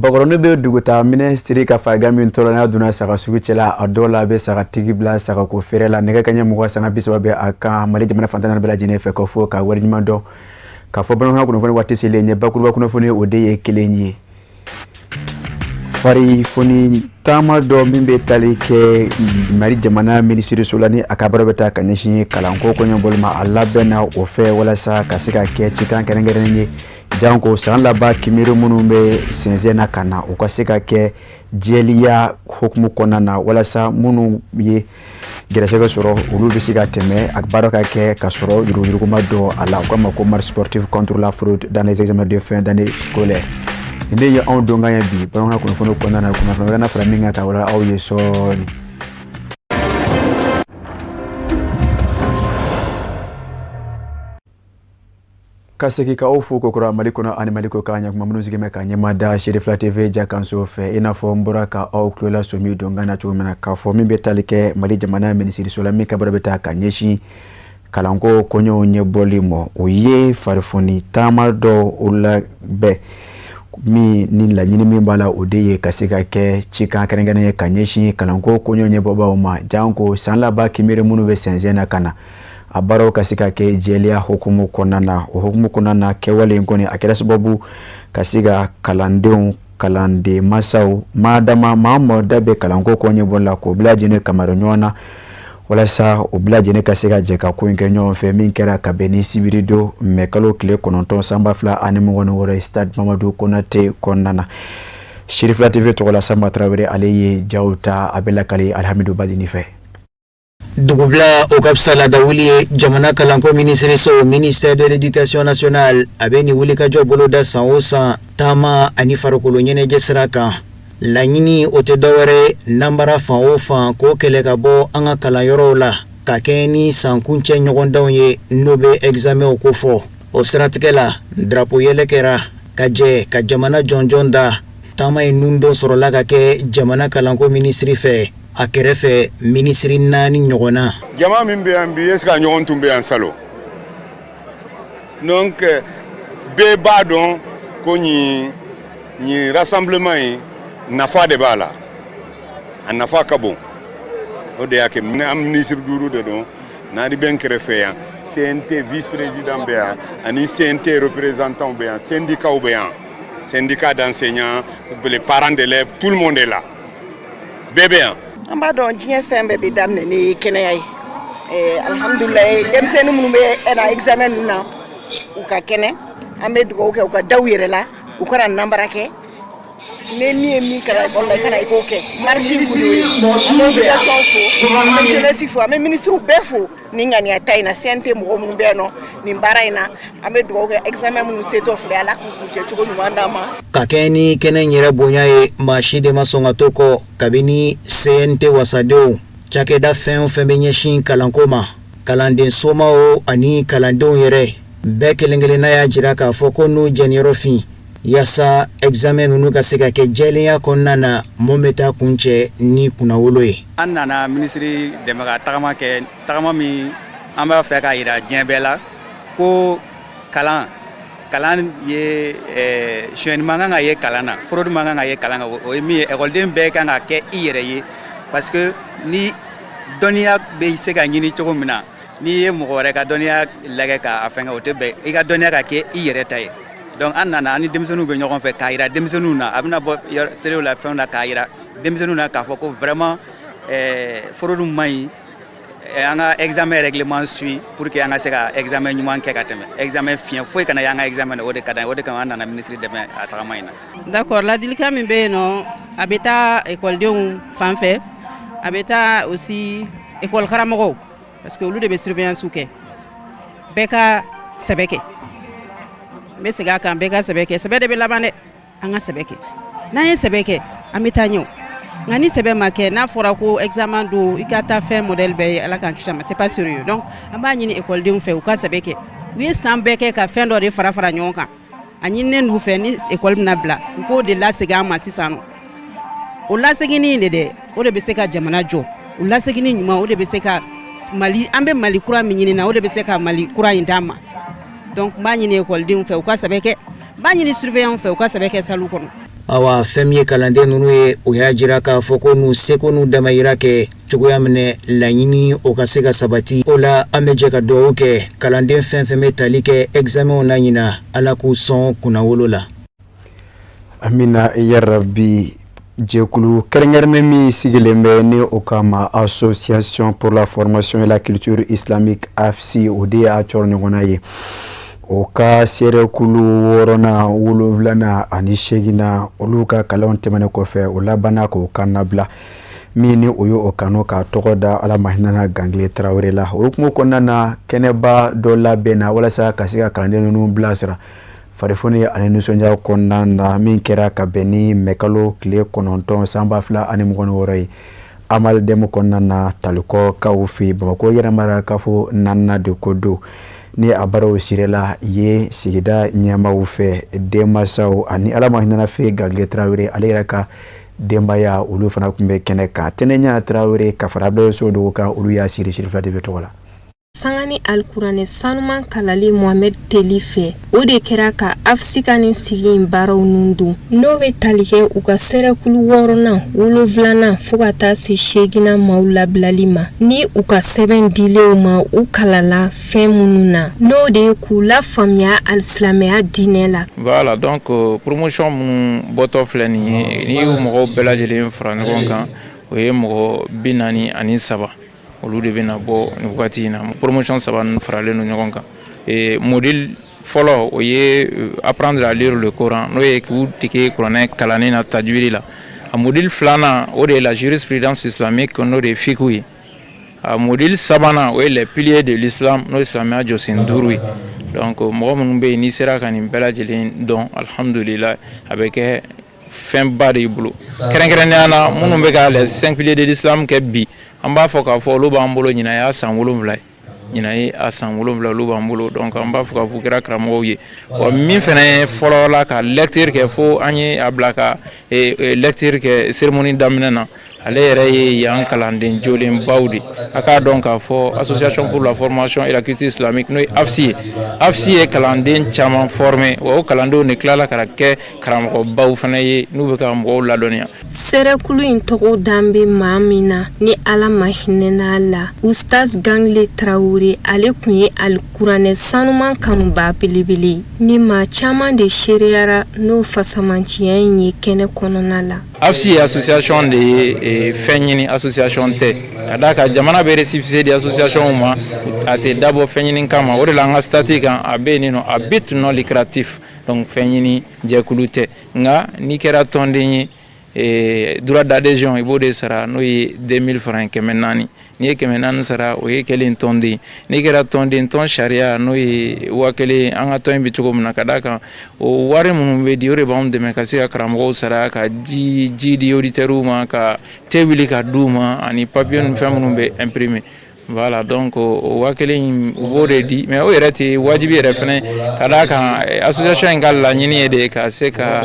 bagoroni be duguta ministry ka farga min tolona duna saka sugu cela adola be saka tigibla saka ko ferela nega kanya mugwa sanga biso be aka mali jamana fantana bela jine fe ko fo ka wari nyimando ka fo bana ko no foni wati selenye bakuru ko no foni ode kelenye fari foni tama do mimbe talike mari jamana ministry solani akabara beta kanyishi kalanko ko nyambolma alla bena o fe wala sa kasika ke chikan kenengerenye janko sanla ba kimiru munumbe senzena kana ukasika ke jeliya hukumu konana wala sa munu ye gerasega soro ulu bisiga teme akbaro ka ke kasoro yuru kuma do ala kuma ko mar sportif contre la fraude dans les examens de fin d'année scolaire inde ya on donga ya bi ba ngakuna fono konana kuma fono na framinga ka wala au yesoni kaseki ka ofu kokora maliko na animaliko kanya kuma munuzige meka nyamada Shirifla TV jakanso fe ina fo mbora ka au klola somi dongana chumena ka fo mimbe talike mali jamana minisiri sola mika barabeta kanyeshi kalango konyo nyebolimo oye farfoni tamado ula be mi ni la nyini mimbala odeye kaseka ke chika karengane kanyeshi kalango konyo nyeboba uma janko sanla ba kimire munu be senzena kana abaro kasika ke jelia hukumu konana kewale ngoni akira sababu kasika kalande masau madama mamo dabe kalango konye bola ko blajine kamaronyona wala sa oblajine kasika jeka ko ngenyo fe minkera kabeni sibirido mekalo kle kononton samba fla animu wono wora stade Mamadou Konate konana Shirifla TV to la samba travere aleye jauta abela kali Alhamidou Badini fe Dugubla okapsala dawuli jamana kalanko ministre so ministère de l'éducation nationale abeni wulika jobolo da sanwosa tama ani farokolo nyene jesraka lanyini otedawere nambara fanwofa ko keleka bo anga kala yorola kakeni sankunche nyogondawye nobe examen okofo osratkela drapo yelekera kaje ka jamana jonjonda tama inundo sorola kake jamana kalanko ministre fe akerefe ministri nani nyogona jama mimbe ambi eska nyogon tumbe en salo donc be badon ko ni rassemblement nafa de bala an nafa kabo o de yake am ministre duru de don na di ben kerefe ya CNT vice président be ani CNT représentant be syndicat ou be syndicat d'enseignants les parents d'élèves tout le monde est là bébé amba don jien fembe be damne ni kenay alhamdulillah dem senu munbe ena examen na uka kene ambe duko uka dawire la uka nambara ke ne ni mi kala on la kana ko ke marchi kulu obligation fo jeunesse fo mais ministre befo ni ngani atay na CNT mo munbe no ni mbaraina ambe duko examen mun seto fle ala ku ke chugo nyandama kakeni kene nyere bonyae mashide masonga toko kabini CNT wasadeo chake da fembe nyeshin kalankoma kalande soma o ani kalando yere bekelengele na ya jiraka foko nu jenero fi yasa examen unu kaseka ke jelia konana mometa kunche ni kuna woloe annana ministry de maga tagama mi amba feka ira jembela ko kalan ye jeune manga ye kalana fraude manga ye kalana o mi école dem be kanga ke ire ye parce que ni donia be sega nyini chogo mina ni ye mogore ka donia lege ka afenga otebe e ka donia ka ke ire tay donc annana ani demsenu be ñokon fe kayira demsenu na abna bo tele la fin na kayira demsenu na ka foko vraiment fraude mai anga examen règlement suit pour que anga seka examen nyuman ke kateme examen fien foi kana yanga examen o de kana na ministre de ben atamaina d'accord la dilika mi be no abeta école de fanfe abeta aussi école karamogo parce que lu de be surveillance ouke beka sebeke mais sega kan beka sebeke sebe de be labane anga sebeke na ye sebeke amita nyo ngani sebe make na fora ko examen do ikata fait modèle be ala kan kishama c'est pas sérieux donc amba nyini école de fait ou ka sebeke wi sambeke ka fin do de fara nyonka anyi nen wu fe ni école na bla ko de la sega ma sisano o la segini de o de be seka jamana jo o la segini nyuma o de be seka mali ambe mali kura minyini na o de be seka mali kura indama donc ba nyini école de fait ou ka sebeke ba nyini surveillant fait ou ka sebeke salu kono awa fɛn min ye kalanden ninnu ye o y'a jira k'a fɔ ko n'u seko n'u damayira kɛ cogoya minɛ laɲini o ka se ka sabati o la an bɛ jɛ ka dugawu kɛ kalanden fɛn fɛn bɛ tali kɛ examenw na ɲina ala k'u sɔn kunnawolo la. Amina yarabi jɛkulu kɛrɛnkɛrɛnnen min sigilen bɛ ni o kama Association pour la formation et la culture islamique AFSI o de y'a cɔrɔ ɲɔgɔnna ye o ka seerekulu 6nan 7nan ani 8nan olu ka kalanw tɛmɛnen kɔfɛ o labanna k'o kan nabila min ni o ye o kanu k'a tɔgɔ da Ala hinɛna Gangile Tarawele la o hukumu kɔnɔna na kɛnɛba dɔ labɛnna walasa ka se ka kalanden ninnu bilasira farifoni ani nisɔndiya kɔnɔna na min kɛra ka bɛn ni mɛkalo tile 9 san 2026 ye amalidɛmu kɔnɔna na talikɔkaw fɛ Bamako yɛrɛmara kafo 4nan de ko don ni a baaraw sirala ye sigida ɲɛmaaw fɛ denmasaw ani Ala hinɛna fɛ Gangile Tarawele ale yɛrɛ ka denbaya olu fana tun bɛ kɛnɛ kan Tɛnɛɲa Tarawele ka fara Abdulaye Sow dogo kan olu y'a siri Sirifila TV tɔgɔ la. Sangani alkuranɛ sanuman kalali Mohamed Teli fɛ o de kɛra ka AFSI ka nin sigi in baaraw nun don n'o bɛ tali kɛ u ka serekulu 6nan 7nan fo ka taa se 8nan maaw labilali ma ni u ka sɛbɛn dilenw ma u kalala fɛn minnu na n'o de ye k'u lafaamuya alisilamɛya diinɛ la. Voilà donc promotion minnu bɔtɔ filɛ nin ye ni y'u mɔgɔw bɛɛ lajɛlen fara ɲɔgɔn kan o ye mɔgɔ 43 olu de bɛna bɔ nin wagati in na promotion 3 ninnu faralen no ɲɔgɔn kan module fɔlɔ o ye apprendre à lire le Coran n'o ye k'u dege kuranɛ kalanni na tajwidi la a module 2nan o de ye la jurisprudence islamique n'o de ye fiqh ye a module 3nan o ye les piliers de l'islam n'o ye silamɛya jɔsen 5 ye donc mɔgɔ minnu bɛ yen n'i sera ka nin bɛɛ lajɛlen dɔn alhamdulillah a bɛ kɛ fɛnba de y'i bolo kɛrɛnkɛrɛnnenya na minnu bɛ ka les 5 piliers de l'islam kɛ bi an b'a fɔ k'a fɔ olu b'an bolo ɲina y'a san 7 ye ɲina ye a san 7 olu b'an bolo donc an b'a fɔ k'a fɔ kɛra karamɔgɔw ye wa min fana ye fɔlɔ la ka lecture kɛ fo an ye a bila ka lecture kɛ cérémonie daminɛ na ale yɛrɛ ye yan kalanden jolenbaw de a k'a dɔn k'a fɔ association pour la formation et la culture islamique n'o ye AFSI ye AFSI ye kalanden caman former wa o kalandenw de tilala ka kɛ karamɔgɔbaw fana ye n'u bɛ ka mɔgɔw ladɔnniya. Serekulu in tɔgɔ dan bɛ maa min na ni Ala ma hinɛna la Ustaz Gangile Tarawele ale tun ye alikuranɛ sanuman kanuba belebele ni maa caman de sereyara n'o fasamaciya in ye kɛnɛ kɔnɔna la. AFSI ye association de ye fɛn ɲini association tɛ ka d'a kan jamana bɛ récépissé di association ma a tɛ dabɔ fɛn ɲini kama o de la an ka statut kan a bɛ yen nɔ a but non lucratif donc fɛn ɲini jɛkulu tɛ nka n'i kɛra tɔnden ye droit d'adhésion i b'o de sara n'o ye 2000 francs 400 n'i ye 400 sara o ye kelen tɔnden n'i kɛra tɔnden tɔn sariya n'o ye 1000 an ka tɔn in bɛ cogo min na ka d'a kan o wari minnu bɛ di o de b'anw dɛmɛ ka se ka karamɔgɔw sara ka ji di auditeurs ma ka te wuli ka d'u ma ani papier ninnu fɛn minnu bɛ imprimer voilà donc o 1000 u b'o de di mais o yɛrɛ tɛ wajibi yɛrɛ fɛnɛ ka d'a kan association in ka laɲini ye de ka se ka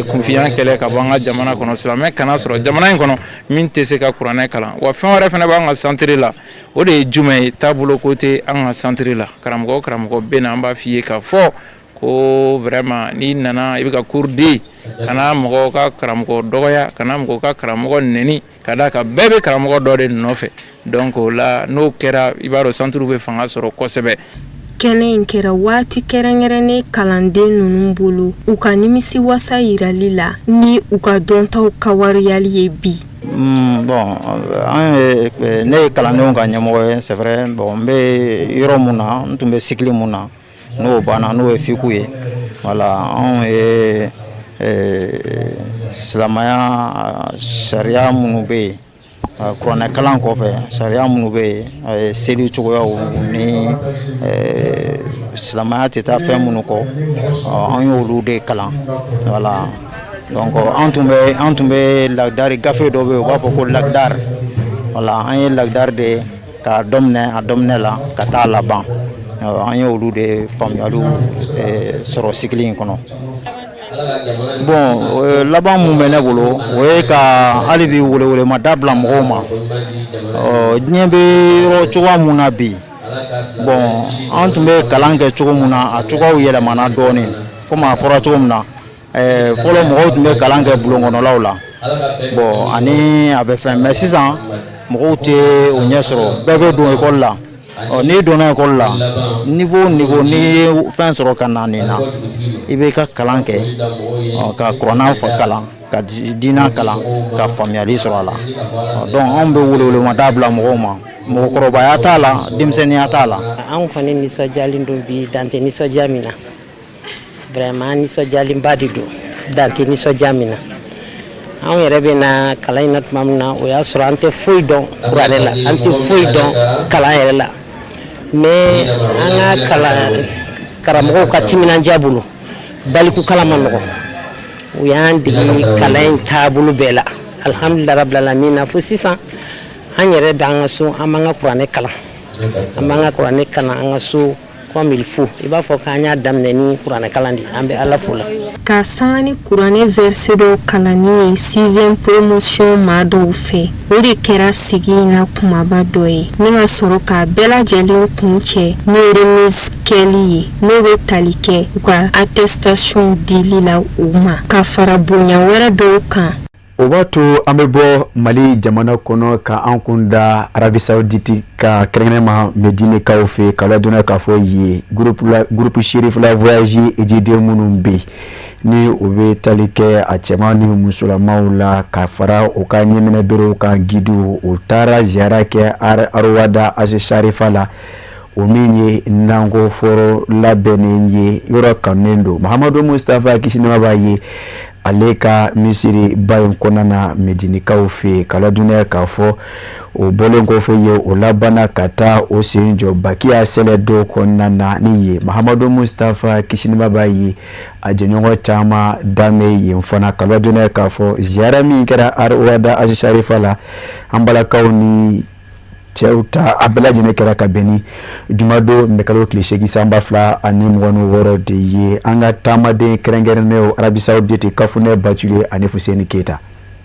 kunfiya kɛlɛ ka bɔ an ka jamana kɔnɔ silamɛ kana sɔrɔ jamana in kɔnɔ min tɛ se ka kuranɛ kalan wa fɛn wɛrɛ fɛnɛ b'an ka centre la o de ye jumɛn ye taabolo ko tɛ an ka centre la karamɔgɔ bɛ na an b'a f'i ye k'a fɔ ko vraiment n'i nana i bɛ ka cours di kana mɔgɔ ka karamɔgɔ dɔgɔya kana mɔgɔ ka karamɔgɔ nɛni ka d'a kan bɛɛ bɛ karamɔgɔ dɔ de nɔfɛ donc o la n'o kɛra i b'a dɔn centre bɛ fanga sɔrɔ kosɛbɛ. Kɛnɛ in kɛra waati kɛrɛnkɛrɛnnen kalanden ninnu bolo u ka nimisi wasa yirali la ni u ka dɔntaw kawariyali ye bi. Bon an ye ne ye kalandenw ka ɲɛmɔgɔ ye c'est vrai bon n bɛ yɔrɔ mun na n tun bɛ cycle mun na n'o banna n'o ye fiqh ye voilà anw ye silamɛya sariya minnu bɛ yen kuranɛ kalan kɔfɛ sariya minnu bɛ yen seli cogoyaw ni silamɛya tɛ taa fɛn minnu kɔ an y'olu de kalan voilà donc an tun bɛ lagdari gafe dɔ bɛ yen u b'a fɔ ko lagdar voilà an ye lagdar de k'a daminɛ a daminɛ la ka taa laban an ye olu de faamuyaliw sɔrɔ cycle in kɔnɔ. Bon laban mun bɛ ne bolo o ye ka hali bi welewelema da bila mɔgɔw ma diɲɛ bɛ yɔrɔ cogoya mun na bi bon an tun bɛ kalan kɛ cogo mun na a cogoyaw yɛlɛmana dɔɔnin komi a fɔra cogo min na fɔlɔ mɔgɔw tun bɛ kalan kɛ bulonkɔnɔlaw la bon ani a bɛ fɛn mais sisan mɔgɔw tɛ o ɲɛ sɔrɔ bɛɛ bɛ don école la n'i donna école la niveau n'i ye fɛn sɔrɔ ka na nin na i bɛ ka kalan kɛ ka kuranna kalan ka diina kalan ka faamuyali sɔrɔ a la donc anw bɛ welewelemada bila mɔgɔw ma mɔgɔkɔrɔbaya t'a la denmisɛnninya t'a la. Anw kɔni nisɔndiyalen don bi dante nisɔndiya min na vraiment nisɔndiyalenba de don dante nisɔndiya min na anw yɛrɛ bɛ na kalan in na tuma min na o y'a sɔrɔ an tɛ foyi dɔn kuranɛ la an tɛ foyi dɔn kalan yɛrɛ la mais an ka karamɔgɔw ka timinandiya bolo baliku kalan ma nɔgɔ u y'an dege kalan in taabolo bɛɛ la alhamdulilayi rabbil alamin fo sisan an yɛrɛ bɛ an ka so an b'an ka kuranɛ kalan an b'an ka kuranɛ kalan an ka so comme il faut i b'a fɔ k'an y'a daminɛ ni kuranɛ kalan de an bɛ ala fo la ka sanga ni kuranɛ verset dɔw kalanni ye 6e promotion maa dɔw fɛ o de kɛra sigi in na kumaba dɔ ye ni ka sɔrɔ ka bɛɛ lajɛlen kun cɛ ni remise kɛli ye n'o bɛ tali kɛ u ka attestation dili la u ma ka fara bonya wɛrɛ dɔw kan. O b'a to an bɛ bɔ Mali jamana kɔnɔ ka an kun da Arabi Saoudite ka kɛrɛnkɛrɛnma Medinekaw fɛ ka ladɔnniya k'a fɔ ye groupe Cherif la Voyage ejiden minnu bɛ ni o bɛ tali kɛ a cɛman ni musolamaw la ka fara o ka ɲɛminɛberew kan gidiw o taara ziyara kɛ Arwada Sharifa la o min ye nanko fɔrɔ labɛnnen ye yɔrɔ kanunen don Mahamadu Mustafa kisi nɛɛma b'a ye ale ka misiri ba in kɔnɔna na Medinekaw fɛ ka ladɔnniya k'a fɔ o bɔlen kɔfɛ ye o labanna ka taa o sen jɔ Bakiya sɛlɛ dɔw kɔnɔna na ni ye Mahamadu Mustafa kisi nɛɛma b'a ye a jɛɲɔgɔn caman danbɛ yen fana ka ladɔnniya k'a fɔ ziyara min kɛra Arwada Sharifa la an balakaw ni cɛw ta a bɛɛ lajɛlen kɛra ka bɛn ni jumadon nɛgɛkalo tile 826 de ye an ka taamaden kɛrɛnkɛrɛnnenw Arabi Saoudite Kafunɛ Batule ani Fuseni Keita.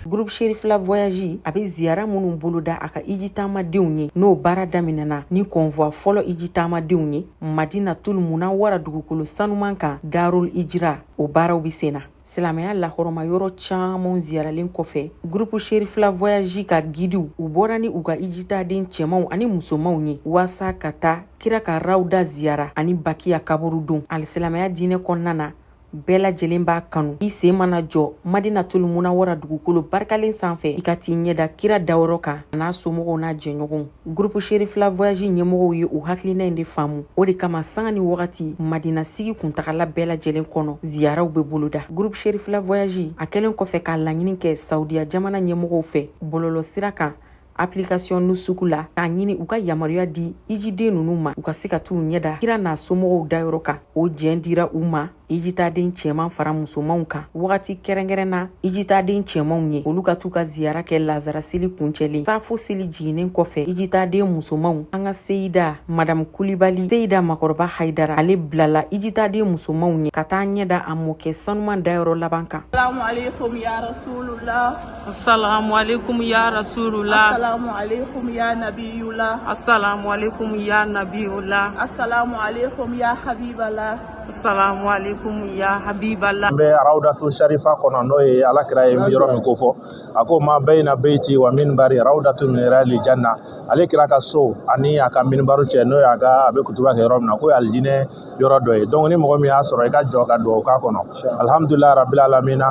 Groupe Cherif la Voyage a bɛ ziyara minnu boloda a ka hiji taamadenw ye n'o baara daminɛna ni convoi fɔlɔ hiji taamadenw ye Madinatul Munawwara dugukolo sanuman kan Darul Hijra o baaraw bɛ sen na. Silamɛya lahɔrɔma yɔrɔ caman ziyaralen kɔfɛ groupe Cherif la Voyage ka gidiw u bɔra ni u ka hijitaden cɛmanw ani musomanw ye waasa ka taa kira ka rawda ziyara ani Bakiya kaburu don alisilamɛya diinɛ kɔnɔna na bɛɛ lajɛlen b'a kanu i sen mana jɔ Madinatul Munawwara dugukolo barikalen sanfɛ i ka t'i ɲɛda kira dayɔrɔ kan n'a somɔgɔw n'a jɛɲɔgɔnw groupe Cherif la Voyage ɲɛmɔgɔw ye o hakilina in de faamu o de kama sanga ni wagati Madina sigi kuntagala bɛɛ lajɛlen kɔnɔ ziyaraw bɛ boloda groupe Cherif la Voyage a kɛlen kɔfɛ ka laɲini kɛ Saudiya jamana ɲɛmɔgɔw fɛ bɔlɔlɔ sira kan application nusuku la k'a ɲini u ka yamaruya di hijiden ninnu ma u ka se ka t'u ɲɛda kira n'a somɔgɔw dayɔrɔ kan o jɛn dira u ma hijitaden cɛman fara musomanw kan wagati kɛrɛnkɛrɛnna hijitaden cɛmanw ye olu ka t'u ka ziyara kɛ lazara seli kuncɛlen safo seli jiginnen kɔfɛ hijitaden musomanw an ka Seyida Madame Kulibali Seyida Makɔrɔba Haidara ale bilala hijitaden musomanw ye ka taa ɲɛda a mɔkɛ sanuman dayɔrɔ laban kan. Assalamu alaikum ya Rasulullah. Assalamu alaikum ya Rasulullah. Assalamu alaikum ya Nabiyullah. Assalamu alaikum ya Nabiyullah. Assalamu alaikum ya Habiballah. Assalamu alaikum ya Habiballah. Be Rawdatu Sharifa kono no e alakira e yoro mi ko fo ako ma bayna bayti wa minbari rawdatu min rali janna alekira ka so ani aka minbaru che no aga abe kutuba ke yoro na ko aljine yoro do e donc ni mo mi asoro e ka jo ka do ka kono alhamdulillah rabbil alamin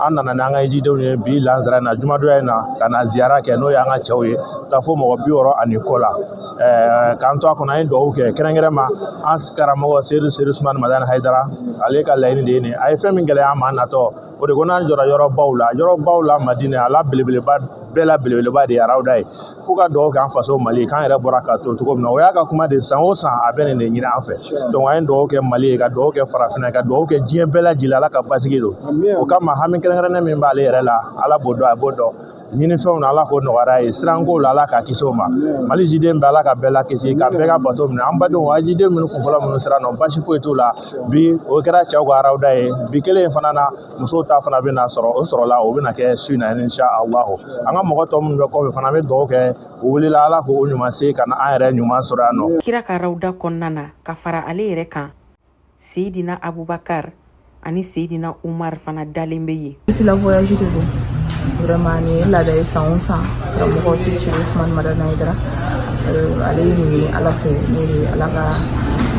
anna na nga jide ne bi lanzara na juma do na kana ziara ke no ya nga chawye ta fo mo bi woro ani kola kanto akona en do ke kerengere ma askara mo seru Usman Madan Haidara aleka layni de ne ay fami ngale amana to o de gona jora yoro bawla Madina ala belebeleba bela belebeleba de Rawda ko ka do kan faso Mali kan yɛrɛ bɔra ka to cogo min na o y'a ka kuma de san o san a bɛ nin de ɲini an fɛ donc an ye dugawu kɛ Mali ka dugawu kɛ Farafina ka dugawu kɛ diɲɛ bɛɛ lajɛlen ala ka basigi don o kama hami kɛrɛnkɛrɛnnen min b'ale yɛrɛ la ala b'o dɔn a b'o dɔn ɲinifɛnw na ala k'o nɔgɔya ye siranko la ala k'a kisi o ma Mali jiden bɛ ala ka bɛɛ la kisi ka bɛɛ ka bato minɛ an badenw a jiden minnu kunfɔlɔ minnu sira nɔ basi foyi t'u la bi o kɛra cɛw ka Rawda ye bi kelen fana na musow ta fana bɛna sɔrɔ o sɔrɔla o bɛna kɛ su in na insha Allah an ka mɔgɔ tɔ minnu bɛ kɔfɛ fana bɛ dugawu kɛ o wulila ala k'o ɲuman se ka na an yɛrɛ ɲuman sɔrɔ yan nɔ kira ka Rawda kɔnɔna na ka fara ale yɛrɛ kan Seydina Abubakar ani Seydina Umar fana dalen bɛ ye. La voyage de bon vraiment ni la da san karamɔgɔ si cɛ Usman Madana Idara ale ni ala fɛ ni ala ka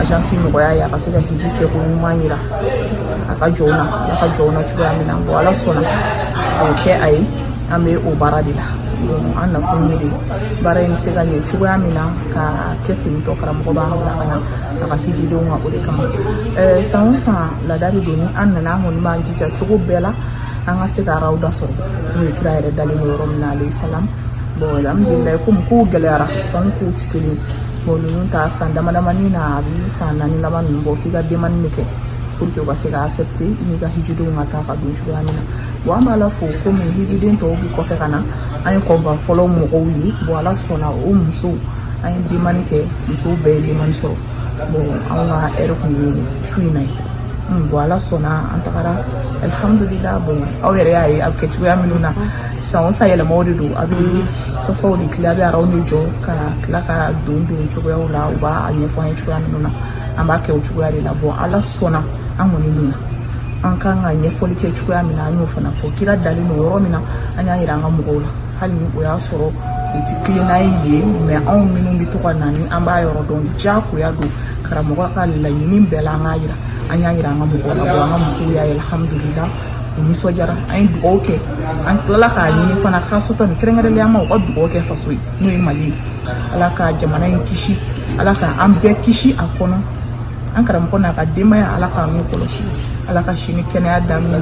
agence mɔgɔya ya ka se ka hiji kɛ ko ɲuman yira a ka jɔna cogoya min na bon ala sɔnna o kɛ a ye an bɛ o baara de la an nakun ye de baara in se ka ɲɛ cogoya min na ka kɛ ten tɔ karamɔgɔ b'an bila ka na a ka hijidenw ka o de kama san lada de don ni an nana an kɔni b'an jija cogo bɛɛ la an ka se ka rawda sɔrɔ n'o ye kira yɛrɛ dalen don yɔrɔ min na alayhi salam bon alhamdulilayi komi kow gɛlɛyara sanu kow tɛ kelen bon ninnu ta san damadamani na a bɛ san 4 laban ninnu bɔ f'i ka demande de kɛ pour que u ka se ka accepter i n'i ka hijidenw ka taa ka don cogoya min na bon an b'a la fo komi hijiden tɔw bi kɔfɛ ka na an ye kɔnba fɔlɔ mɔgɔw ye bon ala sɔnna o musow an ye demande kɛ musow bɛɛ ye demande sɔrɔ bon anw ka heure kun ye su in na ye bon ala sɔnna an tagara alhamdulillah bon aw yɛrɛ y'a ye a bɛ kɛ cogoya minnu na san o san yɛlɛmaw de don a bɛ sɔfɔw de tila a bɛ araw de jɔ ka tila ka don cogoyaw la u b'a ɲɛfɔ an ye cogoya minnu na an b'a kɛ o cogoya de la bon ala sɔnna an kɔni min na an kan ka ɲɛfɔli kɛ cogoya min na an y'o fana fɔ kira dalen don yɔrɔ min na an y'a yira an ka mɔgɔw la hali ni o y'a sɔrɔ u tɛ tilenna ye mais anw minnu bɛ to ka na ni an b'a yɔrɔ dɔn diyagoya don karamɔgɔ ka laɲini bɛɛ la an k'a yira an y'a yira an ka mɔgɔw la bon an ka musow y'a ye alhamdulillah u nisɔndiyara an ye dugawu kɛ an tilala k'a ɲini fana k'a sɔtɔ nin kɛrɛnkɛrɛnnenya ma u ka dugawu kɛ faso ye n'o ye Mali ye ala ka jamana in kisi ala ka an bɛɛ kisi a kɔnɔ an karamɔgɔ n'a ka denbaya ala k'a n'u kɔlɔsi ala ka sini kɛnɛya d'a n'u ma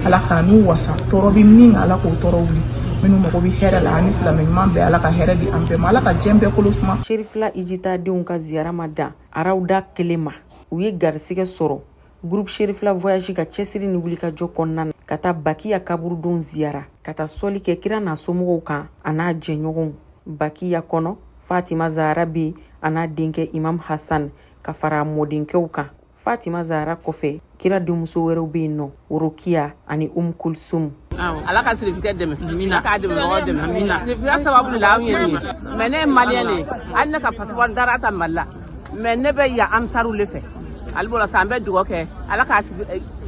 ala k'a n'u wasa tɔɔrɔ bɛ min ala k'o tɔɔrɔ wuli minnu mago bɛ hɛrɛ la ani silamɛ ɲuman bɛɛ ala ka hɛrɛ di an bɛɛ ma ala ka diɲɛ bɛɛ kolo suma. Sherifla hijitadenw ka ziyara ma dan arawda kelen ma u ye garisɛgɛ sɔrɔ groupe Sherifla voyage ka cɛsiri ni wulikajɔ kɔnɔna na ka taa Bakiya kaburudon ziyara ka taa sɔli kɛ kira n'a somɔgɔw kan a n'a jɛɲɔgɔnw Bakiya kɔnɔ Fatima Zahara bɛ a n'a denkɛ Imam Hassan ka fara mɔdenkɛw kan Fatima Zahara kɔfɛ kira denmuso wɛrɛw bɛ yen nɔ Rokiya ani Kulsum. ala ka sirifikɛ dɛmɛ ala k'a dɛmɛ mɔgɔw dɛmɛ amina sirifikɛ sababu de la anw ye nin ye mais ne ye maliyɛn de ye hali ne ka passeport dara ta Mali la mais ne bɛ yan amisaru le fɛ hali b'o la sa an bɛ dugawu kɛ ala k'a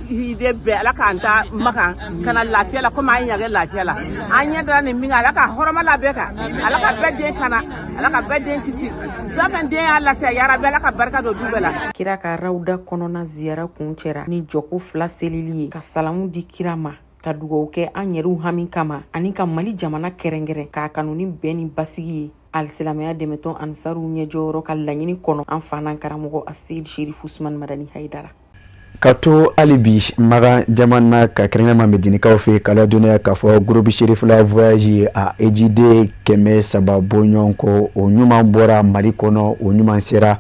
hide bɛɛ ala k'an ta Makan kana lafiya la komi an ɲagɛ lafiya la an ɲɛ dara nin min ala ka hɔrɔma la bɛɛ kan ala ka bɛɛ den kana ala ka bɛɛ den kisi fɛn den y'a lase yarabi ala ka barika don du bɛɛ la. Kira ka rawda kɔnɔna ziyara kun cɛra ni jɔko 2 selili ye ka salamu di kira ma ka dugawu kɛ an yɛrɛw hami kama ani ka Mali jamana kɛrɛnkɛrɛn k'a kanu ni bɛn ni basigi ye alisilamɛya dɛmɛtɔn ansaru ɲɛjɔyɔrɔ ka laɲini kɔnɔ an fana karamɔgɔ Aseyid Sherif Usman Madani Haidara. Ka to hali bi maga jamana ka kɛrɛnkɛrɛnma Medinikaw fɛ kala dɔnniya k'a fɔ groupe Sherifla voyage a ejide 300 bɔɲɔgɔn kɔ o ɲuman bɔra Mali kɔnɔ o ɲuman sera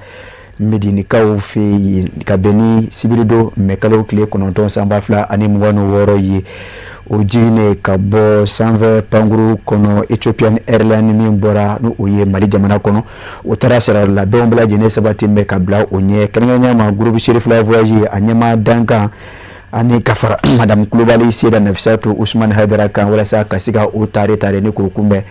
Medinikaw fɛ yen ka bɛn ni sibirido mɛkalo tile 9,2026 ye o jiginnen ka bɔ sanfɛ pankuru kɔnɔ Ethiopian Airlines min bɔra n'o ye Mali jamana kɔnɔ o taara sira labɛnw bɛɛ lajɛlen sabati bɛ ka bila o ɲɛ kɛrɛnkɛrɛnnenya ma groupe Sherifla voyage a ɲɛmaa dankan ani ka fara Madame Kulubali Seyda Nafisatu Usman Haidara kan walasa ka se ka o tare ni k'o kunbɛn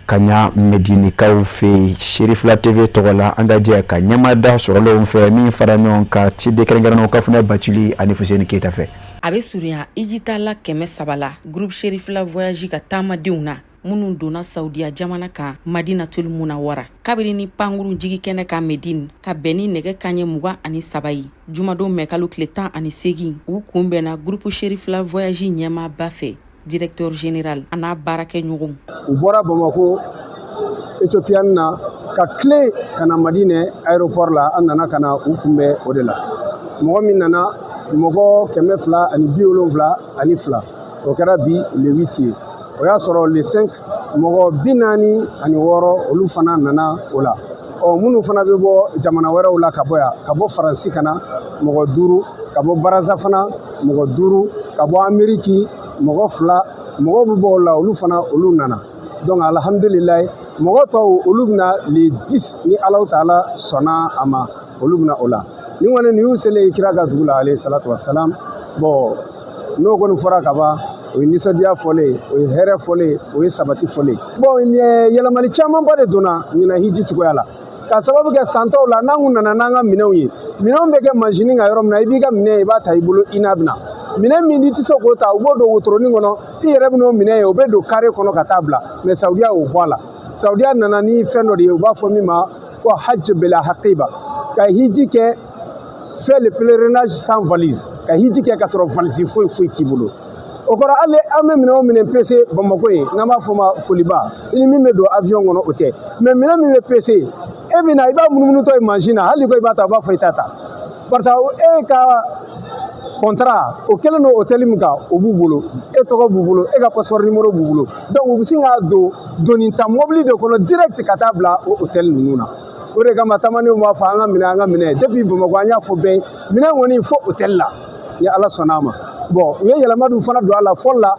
ka ɲa Medinikaw fɛ Sherifla TV tɔgɔ la an ka jɛ ka ɲɛmaada sɔrɔlenw fɛ min fara ɲɔgɔn kan ciden kɛrɛnkɛrɛnnenw Kafunɛ Bacili ani Fuseni Keyita fɛ. A bɛ surunya hijitala 300 la groupe Sherifla voyage ka taamadenw na minnu donna Saudiya jamana kan Madinatul Munawara kabiri ni pankuru jigi kɛnɛ kan Medine ka bɛn ni nɛgɛ kanɲɛ 23 ye jumadon mɛkalo tile 18 u kunbɛnna groupe Sherifla voyage ɲɛmaaba fɛ directeur général a n'a baarakɛ ɲɔgɔn. U bɔra Bamako Ethiopian na ka tile ka na Madine aéroport la an nana ka na u kunbɛn o de la mɔgɔ min nana mɔgɔ 272 o kɛra bi le 8 ye o y'a sɔrɔ le 5 mɔgɔ 46 olu fana nana o la minnu fana bɛ bɔ jamana wɛrɛw la ka bɔ yan ka bɔ Faransi ka na mɔgɔ 5 ka bɔ Baraza fana mɔgɔ 5 ka bɔ Ameriki mɔgɔ 2 mɔgɔ bɛ bɔ o la olu fana olu nana donc alhamdulilayi mɔgɔ tɔw olu bɛna le 10 ni Alahu Taala sɔnna a ma olu bɛna o la ni kɔni y'u selen kira ka dugu la alayhi salatu wassalam bon n'o kɔni fɔra ka ban o ye nisɔndiya fɔlen o ye hɛrɛ fɔlen o ye sabati fɔlen bon yɛlɛmali camanba de donna ɲina hiji cogoya la ka sababu kɛ santaw la n'an kun nana n'an ka minɛnw ye minɛnw bɛ kɛ mansini kan yɔrɔ min na i b'i ka minɛn i b'a ta i bolo i n'a bɛna minɛn min n'i tɛ se k'o ta u b'o don wotoronin kɔnɔ i yɛrɛ bɛ n'o minɛn ye o bɛ don kare kɔnɔ ka taa bila mais saudiya y'o bɔ a la saudiya nana ni fɛn dɔ de ye u b'a fɔ min ma ko hajj bila haqiba ka hiji kɛ fait le pèlerinage sans valise ka hiji kɛ ka sɔrɔ valise foyi t'i bolo o kɔrɔ hali an bɛ minɛn o minɛn pese Bamako ye n'an b'a fɔ ma koliba i ni min bɛ don avion kɔnɔ o tɛ mais minɛn min bɛ pese e bɛ na i b'a munumunutɔ ye mansin na hali ko i b'a ta u b'a fɔ i t'a ta parce que e ka contrat o kɛlen don hôtel min kan o b'u bolo e tɔgɔ b'u bolo e ka passeport numéro b'u bolo donc u bɛ sin k'a don doni ta mobili de kɔnɔ direct ka taa bila o hôtel ninnu na o de kama tamanew b'a fɔ an ka minɛ depuis Bamako an y'a fɔ bɛɛ minɛn kɔni fo hôtel la ni Ala sɔnna a ma bon u ye yɛlɛma dun fana don a la fɔlɔ la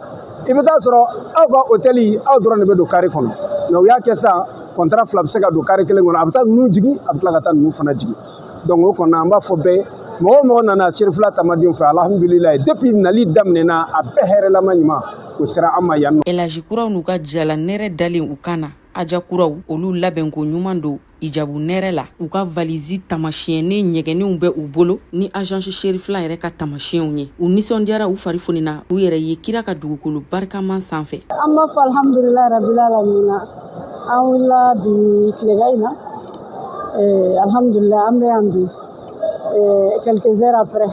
i bɛ taa sɔrɔ aw ka hôtel aw dɔrɔn de bɛ don carré kɔnɔ mais u y'a kɛ sisan contrat fila bɛ se ka don carré kelen kɔnɔ a bɛ taa ninnu jigin a bɛ tila ka taa ninnu fana jigin donc o kɔnɔna an b'a fɔ bɛɛ mɔgɔ o mɔgɔ nana Serifula tamadenw fɛ alhamdulilayi depuis nali daminɛna a bɛɛ hɛrɛlama ɲuman o sera an ma yan nɔ. Elaji kuraw n'u ka jala nɛrɛ dalen u kan na aja kuraw olu labɛnko ɲuman don ijabu nɛrɛ la u ka valise tamasiyɛnnen ɲɛgɛnenw bɛ u bolo ni agence Serifula yɛrɛ ka tamasiyɛnw ye u nisɔndiyara u fari fonina u yɛrɛ ye kira ka dugukolo barikaman sanfɛ. An b'a fɔ alhamdulilayi rabil alamina an wulila bi tilegan in na alhamdulilayi an bɛ yan bi quelques heures après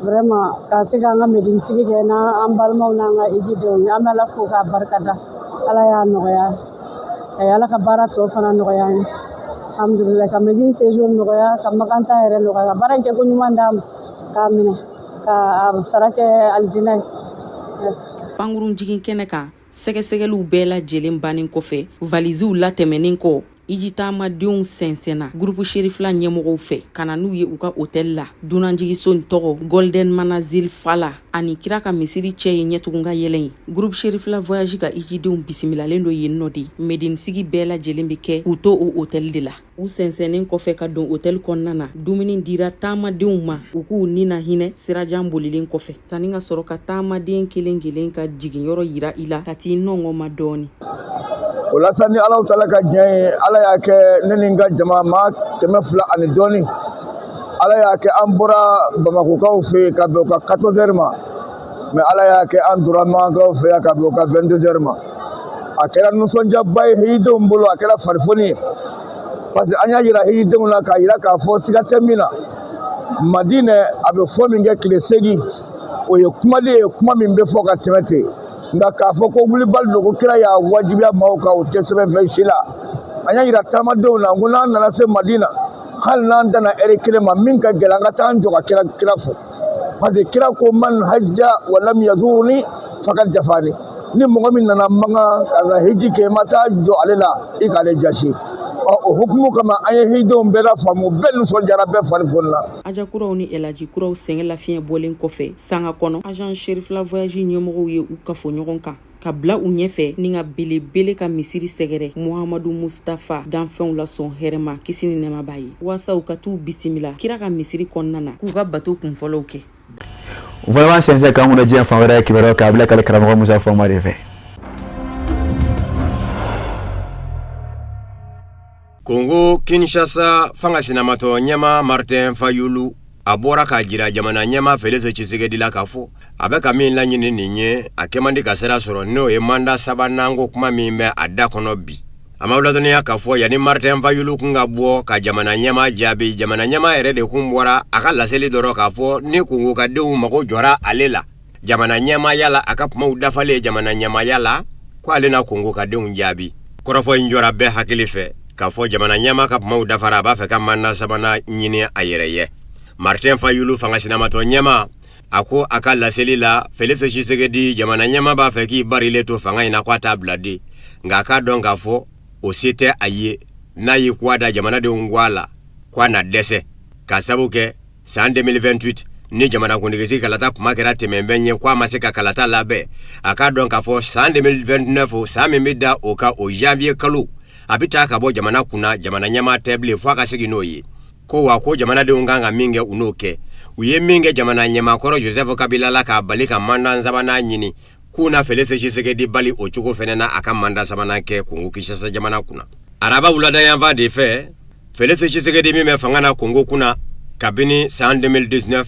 vraiment ka se k'an ka medine sigi kɛ n'an balimaw n'an ka ejidenw ye an bɛ Ala fo k'a barikada Ala y'a nɔgɔya Ala ka baara tɔ fana nɔgɔya an ye alhamdulilayi ka medine séjour nɔgɔya ka makanta yɛrɛ nɔgɔya ka baara in kɛ ko ɲuman d'an ma k'a minɛ ka sara kɛ alijinɛ ye. Pankurun jigin kɛnɛ kan sɛgɛsɛgɛliw bɛɛ lajɛlen bannen kɔfɛ valisiw latɛmɛnen kɔ ijitamadenw sɛnsɛnna groupe Serifula ɲɛmɔgɔw fɛ ka na n'u ye u ka hôtel la dunanjigiso in tɔgɔ Golden Manazil Fala ani kira ka misiri cɛ ye ɲɛtugun ka yɛlɛ ye groupe Serifula voyage ka ijidenw bisimilalen do yen nɔ de medine sigi bɛɛ lajɛlen bɛ kɛ u to o hôtel de la u sɛnsɛnnen kɔfɛ ka don hôtel kɔnɔna na dumuni dira taamadenw ma u k'u nina hinɛ sirajan bolilen kɔfɛ tani ka sɔrɔ ka taamaden kelen kelen ka jiginyɔrɔ yira i la ka t'i nɔngɔma dɔɔni. O la sa ni Ala taala ka diɲɛ ye Ala y'a kɛ ne ni n ka jama maa 200 ani dɔɔni Ala y'a kɛ an bɔra Bamakokaw fɛ yen ka bɛn u ka 14 heures ma mais Ala y'a kɛ an donna Mankaw fɛ yan ka bɛn u ka 22 heures ma a kɛra nisɔndiyaba ye hijidenw bolo a kɛra farifoni ye parce que an y'a yira hijidenw na k'a yira k'a fɔ siga tɛ min na Madinɛ a bɛ fɔ min kɛ tile 8 o ye kumaden ye kuma min bɛ fɔ ka tɛmɛ ten nka k'a fɔ ko wulibali don ko kira y'a wajibiya maaw kan o tɛ sɛbɛn fɛn si la an y'a yira taamadenw na ko n'an nana se Madina hali n'an danna heure kelen ma min ka gɛlɛn an ka taa an jɔ ka kira fɔ parce que kira ko man hajja walam yazuruni faqad jafani ni mɔgɔ min nana Maka ka hiji kɛ ma taa jɔ ale la i k'ale jasi o hukumu kama an ye hijidenw bɛɛ lafaamu bɛɛ nisɔndiyara bɛɛ fari fonina. Aja kuraw ni elaji kuraw sɛngɛ lafiɲɛ bɔlen kɔfɛ sanga kɔnɔ agence Serifula voyage ɲɛmɔgɔw ye u kafo ɲɔgɔn kan ka bila u ɲɛfɛ ni ka belebele ka misiri sɛgɛrɛ Muhamadu Mustafa danfɛnw lasɔn hɛrɛma kisi ni nɛɛma b'a ye walasa u ka t'u bisimila kira ka misiri kɔnɔna na k'u ka bato kunfɔlɔw kɛ. Vraiment sɛnsɛn kan kun diɲɛ fan wɛrɛ kibaruyaw k'a bila k'ale karamɔgɔ Musa Fɔnba de fɛ. Congo Kinshasa fanga sinamato ɲɛma Martin Fayulu a bɔra k'a jira jamana ɲɛma Félix Tshisekedi la k'a fɔ a bɛ ka min laɲini nin ye a kɛ man di ka sira sɔrɔ n'o ye mandat sabanan ko kuma min bɛ a da kɔnɔ bi a ma ladɔnniya k'a fɔ yanni Martin Fayulu kun ka bɔ ka jamana ɲɛma jaabi jamana ɲɛma yɛrɛ de kun bɔra a ka laseli dɔrɔn k'a fɔ ni Congo ka denw mago jɔra ale la jamana ɲɛmaya la a ka kumaw dafalen jamana ɲɛmaya la ko ale na Congo ka denw jaabi kɔrɔfɔ in jɔra bɛɛ hakili fɛ k'a fɔ jamana ɲɛma ka kumaw dafara a b'a fɛ ka mandat sabanan ɲini a yɛrɛ ye Martin Fayulu fanga sinamatɔ ɲɛma a ko a ka laseli la Félix Tshisekedi jamana ɲɛma b'a fɛ k'i barile to fanga in na k'a t'a bila de nka a k'a dɔn k'a fɔ o se tɛ a ye n'a y'i kɔ da jamanadenw kɔ a la k'a na dɛsɛ k'a sabu kɛ san 2028 ni jamanakuntigisi kalata kuma kɛra tɛmɛnbɛn ye k'a ma se ka kalata labɛn a k'a dɔn k'a fɔ san 2029 san min bɛ da o kan o janvier kalo a bɛ taa ka bɔ jamana kunna jamana ɲɛma tɛ bilen fo a ka segin n'o ye ko wa ko jamanadenw kan ka min kɛ u n'o kɛ u ye min kɛ jamana ɲɛmakɔrɔ Joseph Kabila la k'a bali ka mandat sabanan ɲini k'u na Félix Tshisekedi bali o cogo fɛnɛ na a ka mandat sabanan kɛ Congo Kinshasa jamana kunna araba wulada yanfa de fɛ Félix Tshisekedi min bɛ fanga na Congo kunna kabini san 2019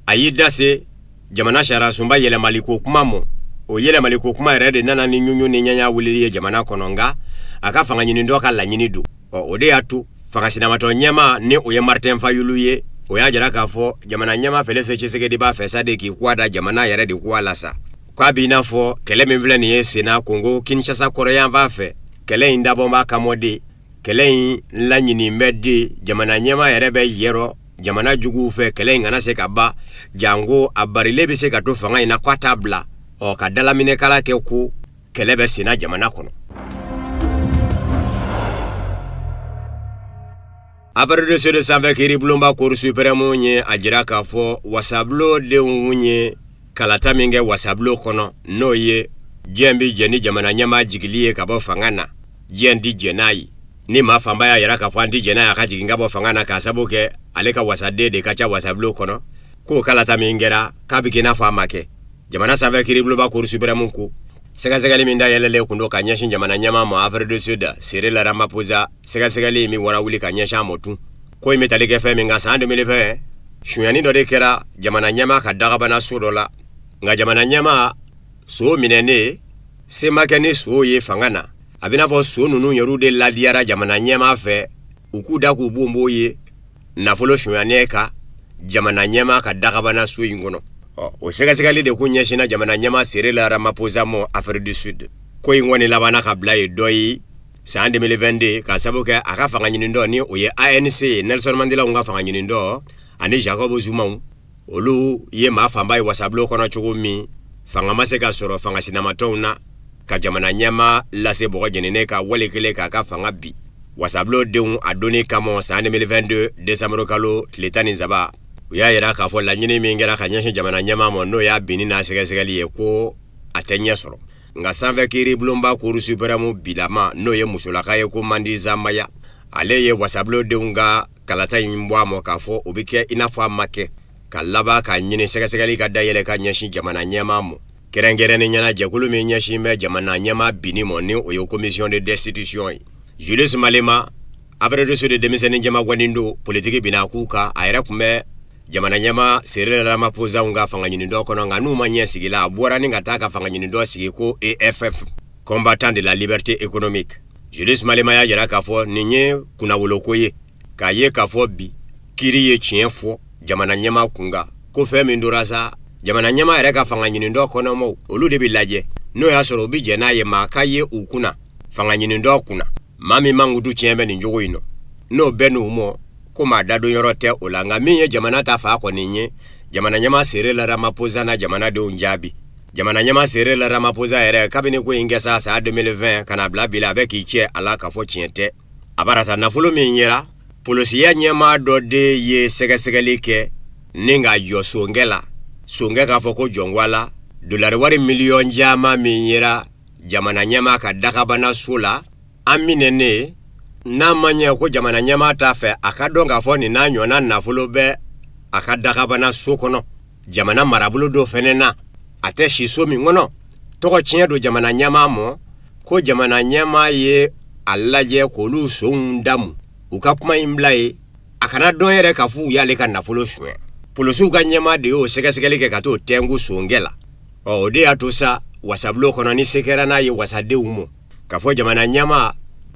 a y'i da se jamana sariya sunba yɛlɛmali ko kuma mɔ. O yɛlɛmali ko kuma yɛrɛ de nana ni ɲuɲu ni ɲaɲa wulili ye jamana kɔnɔ nka a ka fanga ɲini dɔ ka laɲini don. O de y'a to fangasidamatɔ ɲɛma ni o ye Martin Fayulu ye o y'a jira k'a fɔ jamana ɲɛma Félix Tshisekedi b'a fɛ sa de k'i kɔ da jamana yɛrɛ de kɔ la sa. K'a b'i n'a fɔ kɛlɛ min filɛ nin ye senna Congo Kinshasa kɔrɔyan b'a fɛ kɛlɛ in dabɔ b'a kamɔ de kɛlɛ in laɲini bɛ de jamana ɲɛma yɛrɛ bɛ yɛrɛ jamana juguw fɛ kɛlɛ in kana se ka ba jango a barile bɛ se ka to fanga in na k'a t'a bila ka dalaminɛ kala kɛ ko kɛlɛ bɛ senna jamana kɔnɔ. Affaire de ce de sanfɛ kiri bulonba Cour suprême ye a jira k'a fɔ wasablo denw ye kalata min kɛ wasablo kɔnɔ n'o ye diɲɛ bi jɛ ni jamana ɲɛma jigili ye ka bɔ fanga na diɲɛ di jɛ n'a ye ni maa fanba y'a yira k'a fɔ an ti jɛ n'a ye a ka jigin ka bɔ fanga na k'a sabu kɛ ale ka wasaden de ka ca wasablo kɔnɔ k'o kalata min kɛra k'a bɛ k'i n'a fɔ a ma kɛ jamana sanfɛ kiri bulonba Cour suprême ko sɛgɛsɛgɛli min dayɛlɛlen kun don ka ɲɛsin jamana ɲɛma ma Afrique du Sud Cyril Ramaphosa sɛgɛsɛgɛli min wara wuli ka ɲɛsin a ma tun ko in bɛ tali kɛ fɛn min ka san 2020 sunyani dɔ de kɛra jamana ɲɛma ka dagabana so dɔ la nka jamana ɲɛma so minɛnen se ma kɛ ni so ye fanga na a bɛ n'a fɔ so ninnu yɛrɛw de ladiyara jamana ɲɛma fɛ u k'u da k'u bonbo ye nafolo sunyani ka jamana ɲɛma ka dagabana so in kɔnɔ. O sɛgɛsɛgɛli de kun ɲɛsinna jamana ɲɛma Cyril Ramaphosa mɔ Afrique du Sud ko in kɔni labana ka bila ye dɔ ye san 2022 ka sabu kɛ a ka fanga ɲini dɔ ni o ye ANC Nelson Mandela ka fanga ɲini dɔ ani Jacob Zuma olu ye maa fanba ye wasablo kɔnɔ cogo min fanga ma se ka sɔrɔ fanga sinamatɔw na ka jamana ɲɛma lase bɔgɔ jeninen ka wale kelen k'a ka fanga bi wasablo denw a donni kama san 2022 décembre kalo tile 17 u y'a yira k'a fɔ laɲini min kɛra ka ɲɛsin jamana ɲɛma ma n'o y'a binni n'a sɛgɛsɛgɛli ye ko a tɛ ɲɛ sɔrɔ nka sanfɛ kiri bulonba Cour suprême bilama n'o ye musolaka ye ko Mandi Zamaya ale ye wasablo denw ka kalata in bɔ a ma k'a fɔ o bɛ kɛ i n'a fɔ a ma kɛ ka laban ka ɲini sɛgɛsɛgɛli ka dayɛlɛ ka ɲɛsin jamana ɲɛma ma kɛrɛnkɛrɛnnen ɲɛna jɛkulu min ɲɛsin bɛ jamana ɲɛma binni ma ni o ye commission de destitution ye Julius Malema Afrique du Sud denmisɛnnin jɛmagannin don politiki binna k'u kan a yɛrɛ tun bɛ jamana ɲɛma Cyril Ramaphosa ka fanga ɲini dɔ kɔnɔ nka n'u ma ɲɛ sigi la a bɔra ni ka taa ka fanga ɲini dɔ sigi ko AFF combattant de la liberté économique Julius Malema y'a jira k'a fɔ nin ye kunnawoloko ye k'a ye k'a fɔ bi kiri ye tiɲɛ fɔ jamana ɲɛma kunga ko fɛn min dora sa jamana ɲɛma yɛrɛ ka fanga ɲini dɔ kɔnɔ ma olu de bɛ lajɛ n'o y'a sɔrɔ u bɛ jɛ n'a ye maa ka ye u kunna fanga ɲini dɔ kunna maa min mankutu tiɲɛ bɛ nin cogo in nɔ n'o bɛɛ n'u mɔ ko maa dadon yɔrɔ tɛ o la nka min ye jamana ta fa kɔni ye jamana ɲɛma Cyril Ramaphosa na jamanadenw jaabi jamana ɲɛma Cyril Ramaphosa yɛrɛ kabini ko in kɛ sa san 2020 kana bila bi la a bɛ k'i cɛ a la k'a fɔ tiɲɛ tɛ a barata nafolo min yera polisiya ɲɛma dɔ de ye sɛgɛsɛgɛli kɛ ni ka jɔ sonkɛ la sonkɛ k'a fɔ ko jɔnwala dolari wari miliyɔn caman min yera jamana ɲɛma ka dagabana so la an minɛnen n'a ma ɲɛ ko jamana ɲɛma t'a fɛ a ka dɔn k'a fɔ nin n'a ɲɔgɔnna nafolo bɛ a ka dagabana so kɔnɔ jamana marabolo dɔ fɛnɛ na a tɛ si so min kɔnɔ tɔgɔ tiɲɛ don jamana ɲɛma mɔ ko jamana ɲɛma ye a lajɛ k'olu sow damu u ka kuma in bila ye a kana dɔn yɛrɛ k'a fɔ u y'ale ka nafolo suɲɛ polisiw ka ɲɛma de y'o sɛgɛsɛgɛli kɛ ka t'o tɛngu sonkɛ la o de y'a to sa wasablo kɔnɔ ni se kɛra n'a ye wasadenw mɔ k'a fɔ jamana ɲɛma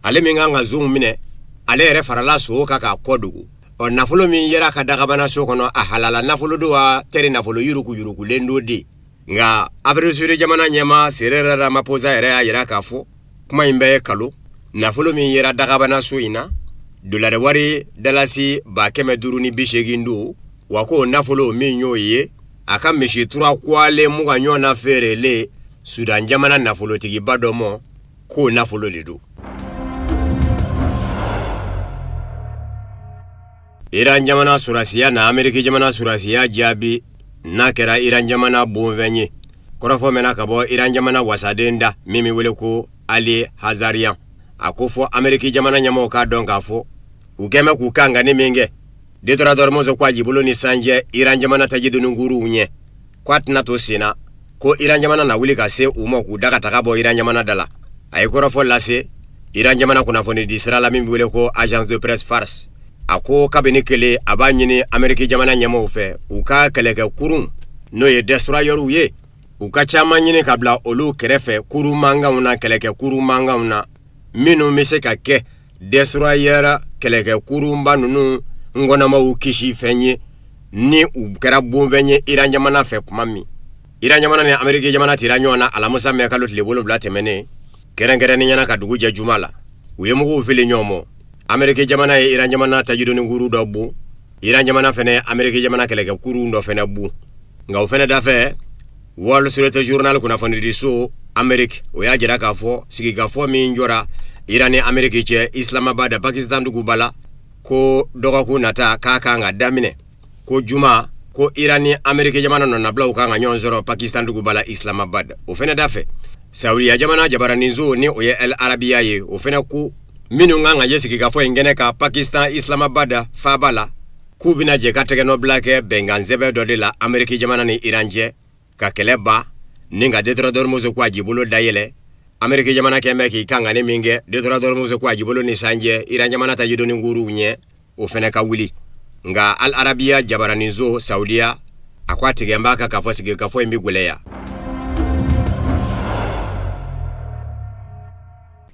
ale min kan ka zon minɛ ale yɛrɛ farala so kan k'a kɔ dogo nafolo min yera ka dagabana so kɔnɔ a halala nafolo do wa teri nafolo yurukulen do de nka Afrique du Sud jamana ɲɛma Cyril Ramaphosa yɛrɛ y'a yira k'a fɔ kuma in bɛɛ ye kalo nafolo min yera dagabana so in na dolari wari dalasi 580 do wa ko nafolo min y'o ye a ka misi tura kwale muga ɲɔgɔnna feerelen Sudan jamana nafolotigiba dɔ mɔ k'o nafolo de do. Iran jamana surasiya na Amerika jamana surasiya jaabi n'a kɛra Iran jamana bonfɛn ye kɔrɔfɔ mɛna ka bɔ Iran jamana wasaden da min bɛ wele ko Ali Hazarian a ko fɔ Amerika jamana ɲɛmɔgɔw k'a dɔn k'a fɔ u kɛmɛ k'u kan nka ni min kɛ Détonateur Mozo ko a jibolo ni sanjɛ Iran jamana tajiduni nguruw ɲɛ ko a tɛna to sen na ko Iran jamana na wuli ka se u ma k'u da ka taga bɔ Iran jamana da la a ye kɔrɔfɔ lase Iran jamana kunnafoni di sira la min bɛ wele ko agence de presse Fars a ko kabini kele a b'a ɲini Ameriki jamana ɲɛmɔgɔw fɛ u ka kɛlɛkɛ kurun n'o ye destroyers ye u ka caman ɲini ka bila olu kɛrɛfɛ kurun mankanw na kɛlɛkɛ kurun mankanw na minnu bɛ se ka kɛ destroyer kɛlɛkɛ kurunba ninnu ngɔnamaw kisi fɛn ye ni u kɛra bonfɛn ye Iran jamana fɛ kuma min Iran jamana ni Ameriki jamana tira ɲɔgɔn na alamisa mɛ kalo tile 7 tɛmɛnen kɛrɛnkɛrɛnnenya ka dugu jɛ juma la u ye muguw fili ɲɔgɔn mɔ Ameriki jamana ye Iran jamana tajidoni guru dɔ bu Iran jamana fɛnɛ Ameriki jamana kɛlɛkɛ kurun dɔ fɛnɛ bu nka o fɛnɛ dafɛ Wall Street Journal kunnafonidi so Ameriki o y'a jira k'a fɔ sigikafɔ min jɔra Iran ni Ameriki cɛ Islamabad Pakistan dugu bala ko dɔgɔkun nata k'a kan ka daminɛ ko juma ko Iran ni Ameriki jamana nɔnabila kan ka ɲɔgɔn sɔrɔ Pakistan dugu bala Islamabad o fɛnɛ dafɛ Saudiya jamana jabaraninso ni o ye El Arabiya ye o fɛnɛ ko minnu kan ka ye sigikafɔ in kɛnɛ ka Pakistan Islamabad faaba la k'u bɛna jɛ ka tɛgɛnɔ bila kɛ bɛnkan sɛbɛn dɔ de la Ameriki jamana ni Iran cɛ ka kɛlɛ ban ni ka Detroit Hormuz ko a jibolo dayɛlɛ Ameriki jamana kɛmɛ k'i kan ka ni min kɛ Detroit Hormuz ko a jibolo ni sanjɛ Iran jamana tajidoni nguruw ɲɛ o fɛnɛ ka wuli nka Al Arabiya jabaraninso Saudiya a ko a tigɛ n b'a kan k'a fɔ sigikafɔ in bɛ gwɛlɛya.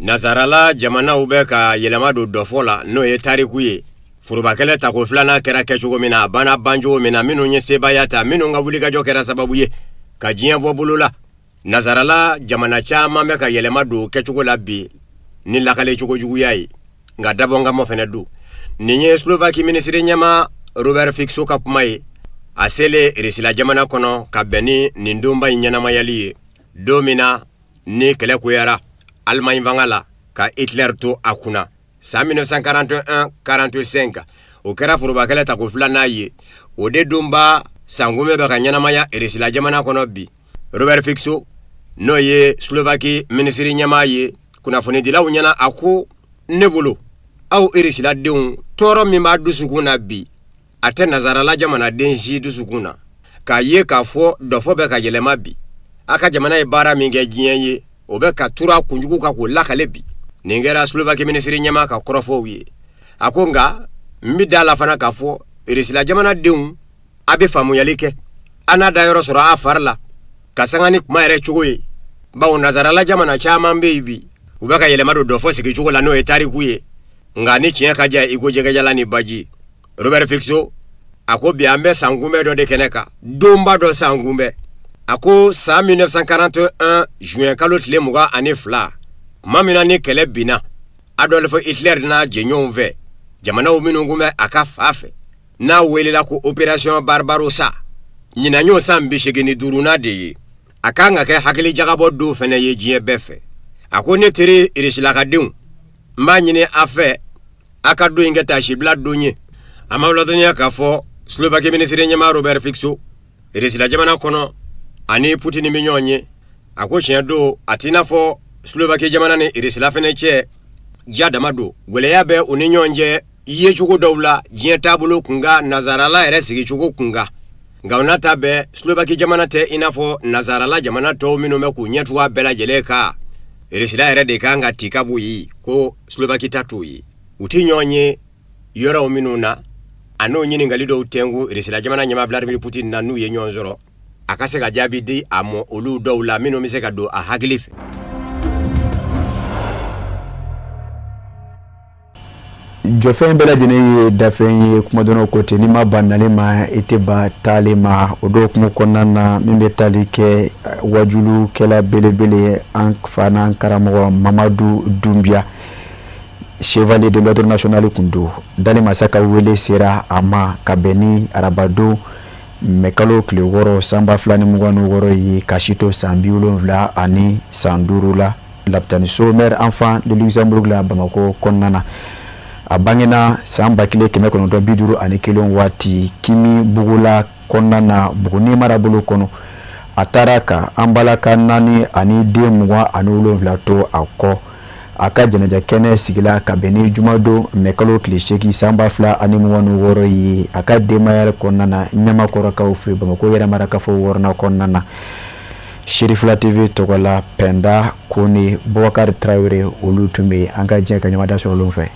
Nazarala jamanaw bɛ ka yɛlɛma don dɔfɔ la n'o ye tariku ye forobakɛlɛ tako filanan kɛra kɛcogo min na a banna bancogo min na minnu ye sebaya ta minnu ka wulikajɔ kɛra sababu ye ka diɲɛ bɔ bolo la Nazarala jamana caman bɛ ka yɛlɛma don kɛcogo la bi ni lakale cogo juguya ye nka dabɔnkama fɛnɛ don nin ye Slovaki minisiri ɲɛma Robert Fico ka kuma ye a selen Rusila jamana kɔnɔ ka bɛn ni nin donba in ɲɛnamayali ye don min na ni kɛlɛ koyara Allemagne fanga la ka Hitler to a kunna san 1941-45 o kɛra forobakɛlɛ tako filanan ye o de donba sangume bɛ ka ɲɛnamaya Rusila jamana kɔnɔ bi Robert Fico n'o ye Slovaki minisiri ɲɛma ye kunnafonidilaw ɲɛna a ko ne bolo aw Rusila denw tɔɔrɔ min b'a dusukun na bi a tɛ Nazarala jamanaden si dusukun na k'a ye k'a fɔ dɔfɔ bɛ ka yɛlɛma bi a ka jamana ye baara min kɛ diɲɛ ye o bɛ ka tura kunjugu ka k'o lakale bi nin kɛra Slovaki minisiri ɲɛma ka kɔrɔfɔw ye a ko nka n bɛ da la fana k'a fɔ Rusila jamanadenw a bɛ faamuyali kɛ a n'a dayɔrɔ sɔrɔ a fari la ka sanga ni kuma yɛrɛ cogo ye bawo Nazarala jamana caman bɛ yen bi u bɛ ka yɛlɛma don dɔfɔ sigicogo la n'o ye tariku ye nka ni tiɲɛ ka diya i ko jɛgɛjala ni baji Robert Fico a ko bi an bɛ san kunbɛn dɔ de kɛnɛ kan donba dɔ san kunbɛn a ko san 1941 juin kalo tile 22 tuma min na ni kɛlɛ binna Adolf Hitler n'a jɛɲɔgɔnw fɛ jamanaw minnu kun bɛ a ka fa fɛ n'a welela ko opération Barbarossa ɲinan y'o san 85 de ye a kan ka kɛ hakili jagabɔ don fɛnɛ ye diɲɛ bɛɛ fɛ a ko ne teri Rusilakadenw n b'a ɲini a fɛ a ka don in kɛ taasibila don ye a ma ladɔnniya k'a fɔ Slovaki minisiri ɲɛma Robert Fico Rusila jamana kɔnɔ ani Putin bɛ ɲɔgɔn ye a ko tiɲɛ don a t'i n'a fɔ Slovaki jamana ni Rusila fɛnɛ cɛ ja dama don gwɛlɛya bɛ u ni ɲɔgɔn cɛ yecogo dɔw la diɲɛ taabolo kunka Nazarala yɛrɛ sigicogo kunka nka o n'a ta bɛɛ Slovaki jamana tɛ i n'a fɔ Nazarala jamana tɔw minnu bɛ k'u ɲɛtugu a bɛɛ lajɛlen kan Rusila yɛrɛ de kan ka ti ka bɔ yen ko Slovaki ta t'o ye u ti ɲɔgɔn ye yɔrɔw minnu na a n'o ɲininkali dɔw tɛnku Rusila jamana ɲɛma Vladimir Putin na n'u ye ɲɔgɔn sɔrɔ a ka se ka jaabi di a mɔ olu dɔw la minnu bɛ se ka don a hakili fɛ. Jɔfɛn bɛɛ lajɛlen ye dafɛn ye kumadɔnnaw ko ten n'i ma ban nali ma i tɛ ban taali ma o dɔw kuma kɔnɔna na min bɛ tali kɛ wajulukɛla belebele an fa n'an karamɔgɔ Mamadu Dunbiya chevalier de l'ordre national kun don dali masa ka wele sera a ma ka bɛn ni arabadon mɛ kalo tile 6 san 2026 ye ka si to san 70 ani san 5 la lapitaniso maire enfant de Luxembourg la Bamako kɔnɔna na a bangena san 1951 waati Kimi Bugula kɔnɔna na Buguni marabolo kɔnɔ a taara ka an balaka 4 ani den 27 to a kɔ a ka jɛnɛjɛ kɛnɛ sigila ka bɛn ni jumadon mɛ kalo tile 8 san 2026 ye a ka denbaya kɔnɔna na ɲamakɔrɔkaw fɛ Bamako yɛrɛ marakafo wɔɔrɔnan kɔnɔna na Sherifla TV tɔgɔla Penda Kone Boubacar Traoré olu tun bɛ an ka jɛ ka ɲɔgɔn da sɔrɔ olu fɛ.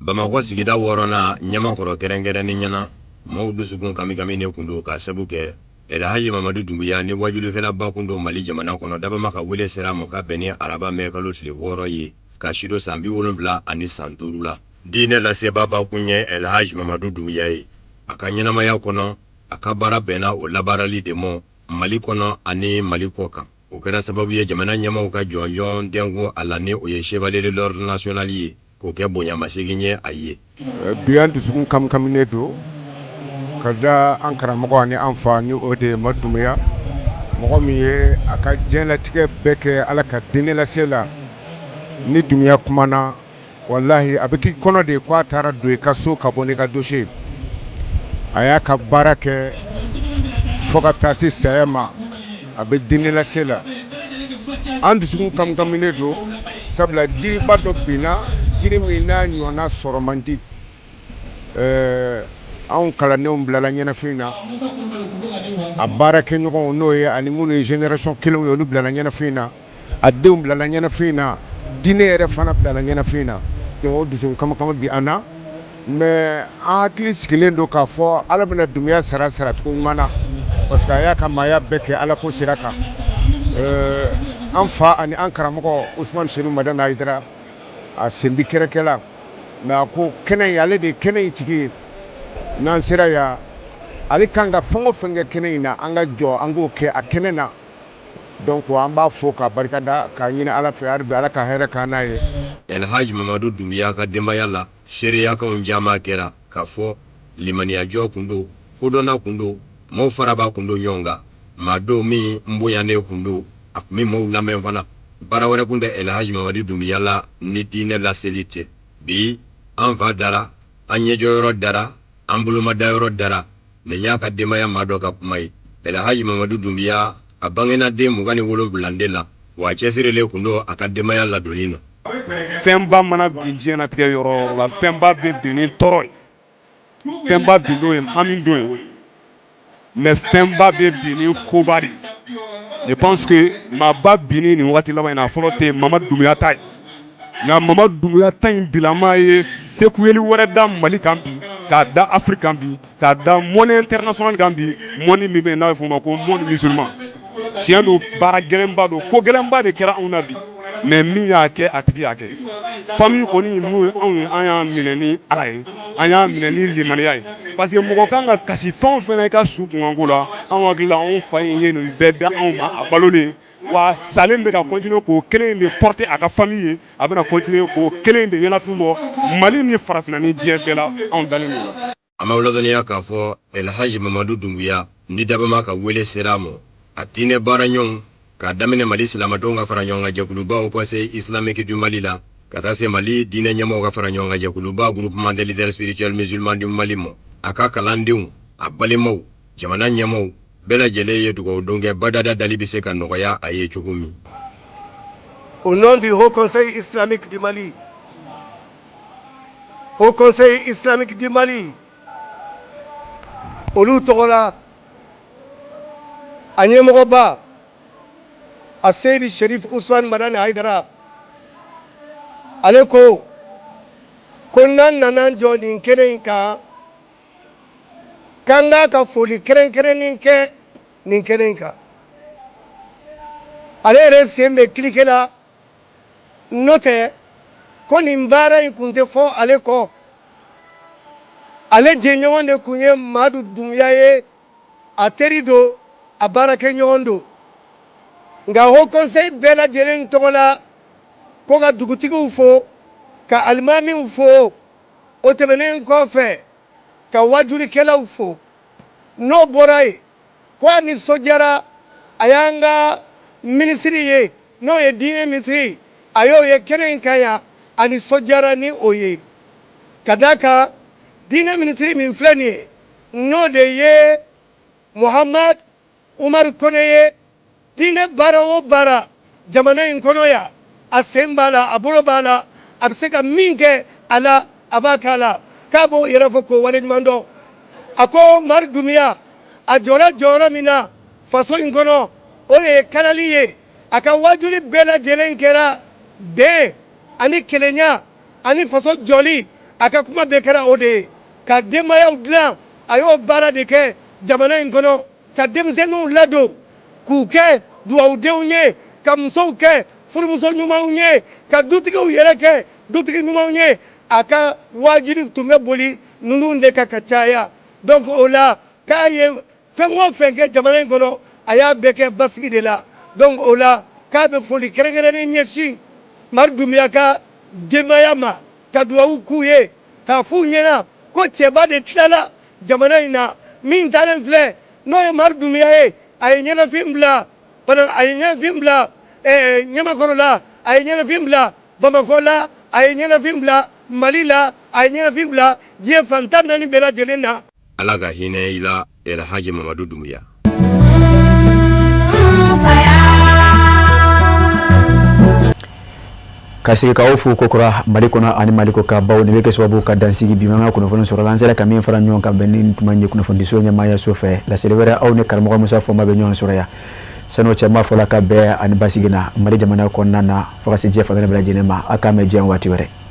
Bamakɔ sigida 6nan ɲamakɔrɔ kɛrɛnkɛrɛnnen ɲɛna maaw dusukun kami ne kun don ka sabu kɛ Elhaji Mamadu Dunbiya ni wajulifɛnaba kun don Mali jamana kɔnɔ dabama ka wele sera ma ka bɛn ni araba mɛn kalo tile 6 ye ka sidon san 70 ani san 5 la. Diinɛ lasebaba kun ye Elhaji Mamadu Dunbiya ye. A ka ɲɛnamaya kɔnɔ a ka baara bɛnna o labaarali de ma Mali kɔnɔ ani Mali kɔ kan. O kɛra sababu ye jamana ɲɛmaaw ka jɔnjɔn denko a la ni o ye Chevalier de l'Ordre National ye k'o kɛ bonyamasegin ye a ye. Bi an dusukun kamkaminen don ka da an karamɔgɔ ani an fa ni o de ye Madu Dunbiya mɔgɔ min ye a ka diɲɛlatigɛ bɛɛ kɛ Ala ka diinɛ lase la. Ni Dunbiya kumana wallahi a bɛ k'i kɔnɔ de k'a taara don i ka so ka bɔ n'i ka dossier. A y'a ka baara kɛ fo ka taa se saya ma a bɛ diinɛ lase la. An dusukun kamkaminen don sabula jiriba dɔ binna jiri min n'a ɲɔgɔnna sɔrɔ man di. Anw kalandenw bilala ɲɛnafin na a baara kɛ ɲɔgɔnw n'o ye ani minnu ye génération kelenw ye olu bilala ɲɛnafin na a denw bilala ɲɛnafin na diinɛ yɛrɛ fana bilala ɲɛnafin na. Donc o dusukun kamkama bi an na mais an hakili sigilen don k'a fɔ Ala bɛna Dunbiya sara cogo ɲuman na parce que a y'a ka maaya bɛɛ kɛ Ala ko sira kan. An fa ani an karamɔgɔ Usmane Senu Madani Hayidara a sen bi kɛrɛkɛ la mais a ko kɛnɛ in ale de ye kɛnɛ in tigi ye. N'an sera yan ale kan ka fɛn o fɛn kɛ kɛnɛ in na an ka jɔ an k'o kɛ a kɛnɛ na. Donc an b'a fo k'a barikada k'a ɲini Ala fɛ hali bi Ala ka hɛrɛ k'an n'a ye. Elhaji Mamadu Dunbiya ka denbaya la seereyakanw caman kɛra k'a fɔ limaniyajɔ kun don kodɔnna kun don maaw faraba kun don ɲɔgɔn kan maa dɔw min n bonyanen kun don a kun bɛ maaw lamɛn fana. Baara wɛrɛ kun tɛ Elhaji Mamadu Dunbiya la ni diinɛ laseli tɛ. Bi an fa dara an ɲɛjɔyɔrɔ dara an bolomadayɔrɔ dara nin y'a ka denbaya maa dɔ ka kuma ye. Elhaji Mamadu Dunbiya a bangena den 27 la wa a cɛsirilen kun don a ka denbaya ladonni na. Fɛnba mana bin diɲɛnatigɛ yɔrɔ la fɛnba bɛ bin ni tɔɔrɔ ye fɛnba bin n'o ye hami don ye mais fɛnba bɛ bin ni koba de ye. Je pense que maaba binni nin waati laban in na fɔlɔ tɛ Mamadu Dunbiya ta ye nka Mamadu Dunbiya ta in bilama ye sekuyeli wɛrɛ da Mali kan bi k'a da Afrique kan bi k'a da monde international kan bi monde min bɛ yen n'a bɛ f'o ma ko monde musulman. Tiɲɛ don baara gɛlɛnba don ko gɛlɛnba de kɛra anw na bi mais min y'a kɛ a tigi y'a kɛ. Famille kɔni mun anw ye an y'a minɛ ni Ala ye an y'a minɛ ni limaniya ye parce que mɔgɔ kan ka kasi fɛn o fɛn na i ka su kunkanko la anw hakili la anw fa in ye nin bɛɛ da anw ma a balolen wa salen bɛ ka continuer k'o kelen de porter a ka famille ye a bɛna continuer k'o kelen de ɲɛnafin bɔ Mali ni farafinna ni diɲɛ bɛɛ la anw dalen don la. An b'aw ladɔnniya k'a fɔ Elhaji Mamadu Dunbiya ni dabama ka wele sera a ma a diinɛ baara ɲɔgɔn k'a daminɛ Mali silamɛdenw ka fara ɲɔgɔn kan jɛkuluba au Conseil islamique du Mali la ka taa se Mali diinɛ ɲɛmɔgɔw ka fara ɲɔgɔn kan jɛkuluba groupement des leaders spirituels musulmans du Mali ma a ka kalandenw a balimaw jamana ɲɛmɔgɔw bɛɛ lajɛlen ye dugawu don kɛ badada dali bɛ se ka nɔgɔya a ye cogo min. Au nom du Haut Conseil islamique du Mali, Haut Conseil islamique du Mali, olu tɔgɔ la a ɲɛmɔgɔba a Seydi Sherif Usmane Madani Hayidara ale ko n'an nana jɔ nin kɛnɛ in kan k'an k'a ka foli kɛrɛnkɛrɛnnen kɛ nin kɛnɛ in kan. Ale yɛrɛ sen bɛ cliquer la n'o tɛ ko nin baara in kun tɛ fɔ ale kɔ ale jɛɲɔgɔn de kun ye Mamadu Dunbiya ye a teri don a baarakɛ ɲɔgɔn don nka Haut Conseil bɛɛ lajɛlen tɔgɔ la ko ka dugutigiw fo ka alimamiw fo o tɛmɛnen kɔfɛ ka wajulikɛlaw fo n'o bɔra yen ko a nisɔndiyara a y'an ka minisiri ye n'o ye diinɛ minisiri a y'o ye kɛnɛ in kan yan a nisɔndiyara ni o ye ka d'a kan diinɛ minisiri min filɛ nin ye n'o de ye Muhamad Umar Kone ye diinɛ baara o baara jamana in kɔnɔ yan a sen b'a la a bolo b'a la a bɛ se ka min kɛ a la a b'a k'a la k'a b'o yɛrɛ fɔ k'o waleɲuman dɔn a ko Mamadu Dunbiya a jɔra jɔyɔrɔ min na faso in kɔnɔ o de ye kalali ye a ka wajuli bɛɛ lajɛlen kɛra bɛn ani kelenya ani faso jɔli a ka kuma bɛɛ kɛra o de ye ka denbayaw dilan a y'o baara de kɛ jamana in kɔnɔ ka denmisɛnninw ladon k'u kɛ duwawudenw ye ka musow kɛ furumuso ɲumanw ye ka dutigiw yɛrɛ kɛ dutigi ɲumanw ye a ka wajibi tun bɛ boli ninnu de ka caya donc o la k'a ye fɛn o fɛn kɛ jamana in kɔnɔ a y'a bɛɛ kɛ basigi de la donc o la k'a bɛ foli kɛrɛnkɛrɛnnen ɲɛsin Madu Dunbiya ka denbaya ma ka duwawu k'u ye k'a f'u ɲɛna ko cɛba de tilala jamana in na min talen filɛ n'o ye Madu Dunbiya ye a ye ɲɛnafin bila Ɲamakɔrɔ la a ye ɲɛnafin bila Bamakɔ la a ye ɲɛnafin bila Mali la a ye ɲɛnafin bila diɲɛ fan 14 bɛɛ lajɛlen na. Ala ka hinɛ i la Elhaji Mamadu Dunbiya. Kasigi ka ofu kokora Mali kɔnɔ ani Mali kɔ ka baw ne bɛ kɛ sababu ka dansigi bi man ka kunnafoni sɔrɔ la an sera ka min fara ɲɔgɔn kan bɛn ni tuma ɲɛ kunnafoni so ɲɛmaaya so fɛ laseli wɛrɛ aw ni karamɔgɔ Musa Fɔnba bɛ ɲɔgɔn sɔrɔ yan sanu cɛma fɔla ka bɛɛ ani basigi na Mali jamana kɔnɔna na fo ka se diɲɛ fan bɛɛ lajɛlen ma a k'a mɛn diɲɛ waati wɛrɛ.